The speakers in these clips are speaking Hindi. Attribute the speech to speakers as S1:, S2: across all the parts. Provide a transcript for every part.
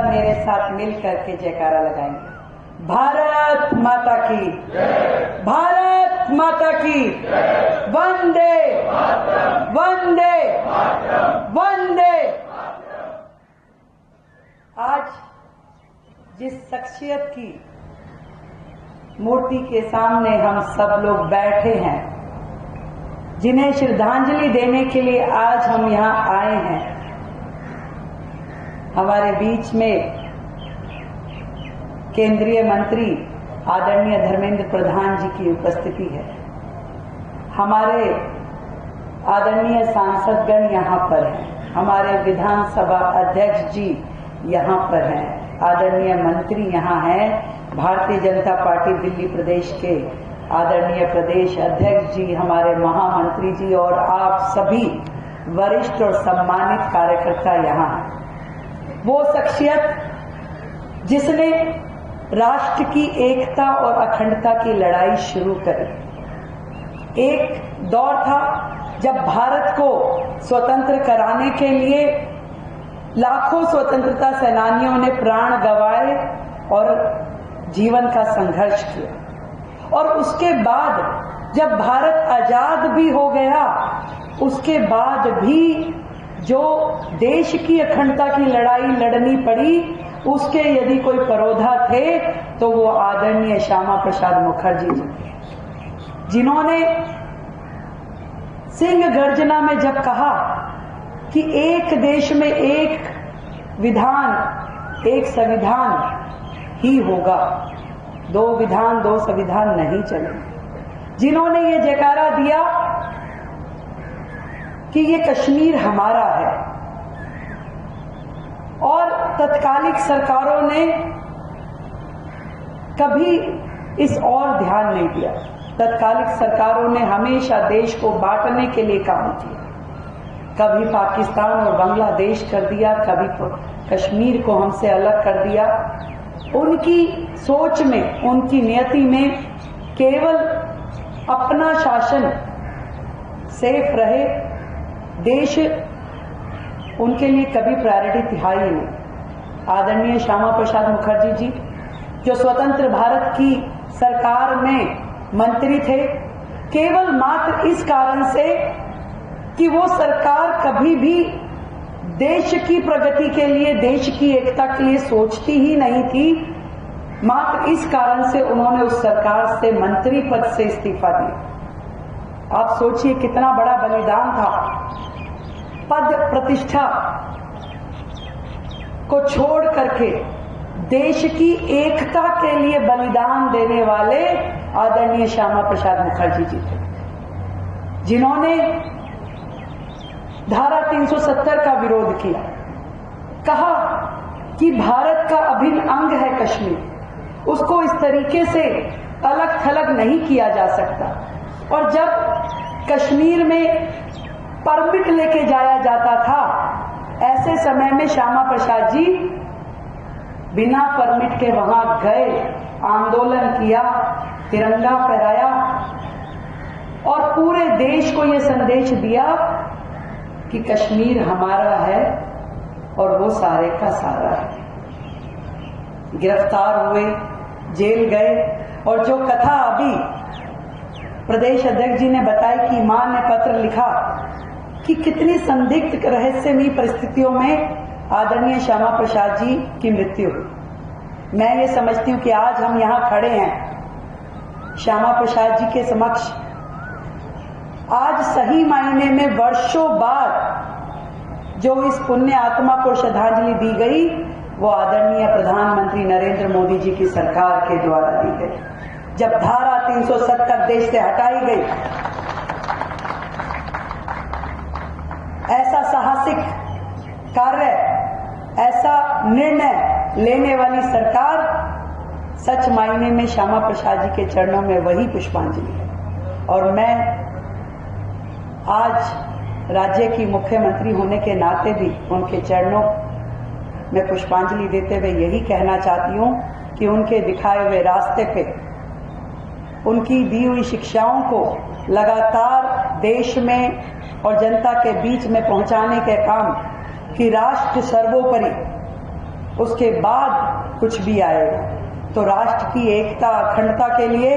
S1: सब मेरे साथ मिल करके जयकारा लगाएंगे। भारत माता की, भारत माता की, वंदे वंदे वंदे। आज जिस शख्सियत की मूर्ति के सामने हम सब लोग बैठे हैं, जिन्हें श्रद्धांजलि देने के लिए आज हम यहाँ आए हैं, हमारे बीच में केंद्रीय मंत्री आदरणीय धर्मेंद्र प्रधान जी की उपस्थिति है। हमारे आदरणीय सांसदगण यहाँ पर हैं, हमारे विधानसभा अध्यक्ष जी यहाँ पर हैं, आदरणीय मंत्री यहाँ हैं, भारतीय जनता पार्टी दिल्ली प्रदेश के आदरणीय प्रदेश अध्यक्ष जी, हमारे महामंत्री जी और आप सभी वरिष्ठ और सम्मानित कार्यकर्ता यहाँ हैं। वो शख्सियत जिसने राष्ट्र की एकता और अखंडता की लड़ाई शुरू करी। एक दौर था जब भारत को स्वतंत्र कराने के लिए लाखों स्वतंत्रता सेनानियों ने प्राण गंवाए और जीवन का संघर्ष किया, और उसके बाद जब भारत आजाद भी हो गया, उसके बाद भी जो देश की अखंडता की लड़ाई लड़नी पड़ी, उसके यदि कोई परोधा थे तो वो आदरणीय श्यामा प्रसाद मुखर्जी जी, जिन्होंने सिंह गर्जना में जब कहा कि एक देश में एक विधान एक संविधान ही होगा, दो विधान दो संविधान नहीं चलेंगे, जिन्होंने ये जयकारा दिया कि ये कश्मीर हमारा है, और तत्कालिक सरकारों ने कभी इस और ध्यान नहीं दिया। तत्कालिक सरकारों ने हमेशा देश को बांटने के लिए काम किया, कभी पाकिस्तान और बांग्लादेश कर दिया, कभी कश्मीर को हमसे अलग कर दिया। उनकी सोच में, उनकी नियति में केवल अपना शासन सेफ रहे, देश उनके लिए कभी प्रायोरिटी था ही नहीं। आदरणीय श्यामा प्रसाद मुखर्जी जी जो स्वतंत्र भारत की सरकार में मंत्री थे, केवल मात्र इस कारण से कि वो सरकार कभी भी देश की प्रगति के लिए, देश की एकता के लिए सोचती ही नहीं थी, मात्र इस कारण से उन्होंने उस सरकार से मंत्री पद से इस्तीफा दिया। आप सोचिए कितना बड़ा बलिदान था। पद प्रतिष्ठा को छोड़ करके देश की एकता के लिए बलिदान देने वाले आदरणीय श्यामा प्रसाद मुखर्जी जी थे, जिन्होंने धारा 370 का विरोध किया, कहा कि भारत का अभिन्न अंग है कश्मीर, उसको इस तरीके से अलग थलग नहीं किया जा सकता। और जब कश्मीर में परमिट लेके जाया जाता था, ऐसे समय में श्यामा प्रसाद जी बिना परमिट के वहां गए, आंदोलन किया, तिरंगा फहराया और पूरे देश को यह संदेश दिया कि कश्मीर हमारा है और वो सारे का सारा है। गिरफ्तार हुए, जेल गए, और जो कथा अभी प्रदेश अध्यक्ष जी ने बताई कि मां ने पत्र लिखा कि कितनी संदिग्ध रहस्यमयी परिस्थितियों में आदरणीय श्यामा प्रसाद जी की मृत्यु हुई। मैं ये समझती हूँ कि आज हम यहाँ खड़े हैं श्यामा प्रसाद जी के समक्ष, आज सही मायने में वर्षों बाद जो इस पुण्य आत्मा को श्रद्धांजलि दी गई, वो आदरणीय प्रधानमंत्री नरेंद्र मोदी जी की सरकार के द्वारा दी गई। जब धारा 370 देश से हटाई गई, ऐसा साहसिक कार्य, ऐसा निर्णय लेने वाली सरकार सच मायने में श्यामा प्रसाद जी के चरणों में वही पुष्पांजलि है। और मैं आज राज्य की मुख्यमंत्री होने के नाते भी उनके चरणों में पुष्पांजलि देते हुए यही कहना चाहती हूँ कि उनके दिखाए हुए रास्ते पे, उनकी दी हुई शिक्षाओं को लगातार देश में और जनता के बीच में पहुंचाने के काम कि राष्ट्र सर्वोपरि, उसके बाद कुछ भी आएगा। तो राष्ट्र की एकता अखंडता के लिए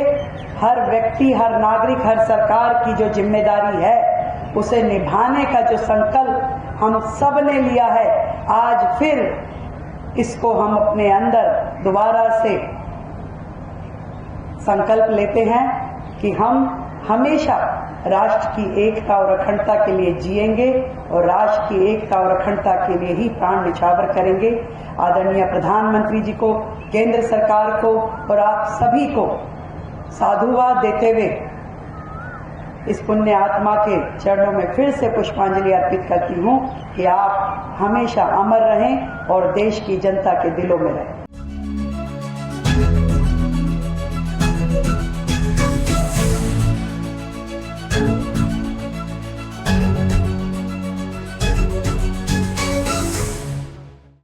S1: हर व्यक्ति, हर नागरिक, हर सरकार की जो जिम्मेदारी है उसे निभाने का जो संकल्प हम सब ने लिया है, आज फिर इसको हम अपने अंदर दोबारा से संकल्प लेते हैं कि हम हमेशा राष्ट्र की एकता और अखंडता के लिए जिएंगे और राष्ट्र की एकता और अखंडता के लिए ही प्राण निछावर करेंगे। आदरणीय प्रधानमंत्री जी को, केंद्र सरकार को और आप सभी को साधुवाद देते हुए इस पुण्य आत्मा के चरणों में फिर से पुष्पांजलि अर्पित करती हूँ कि आप हमेशा अमर रहें और देश की जनता के दिलों में रहें।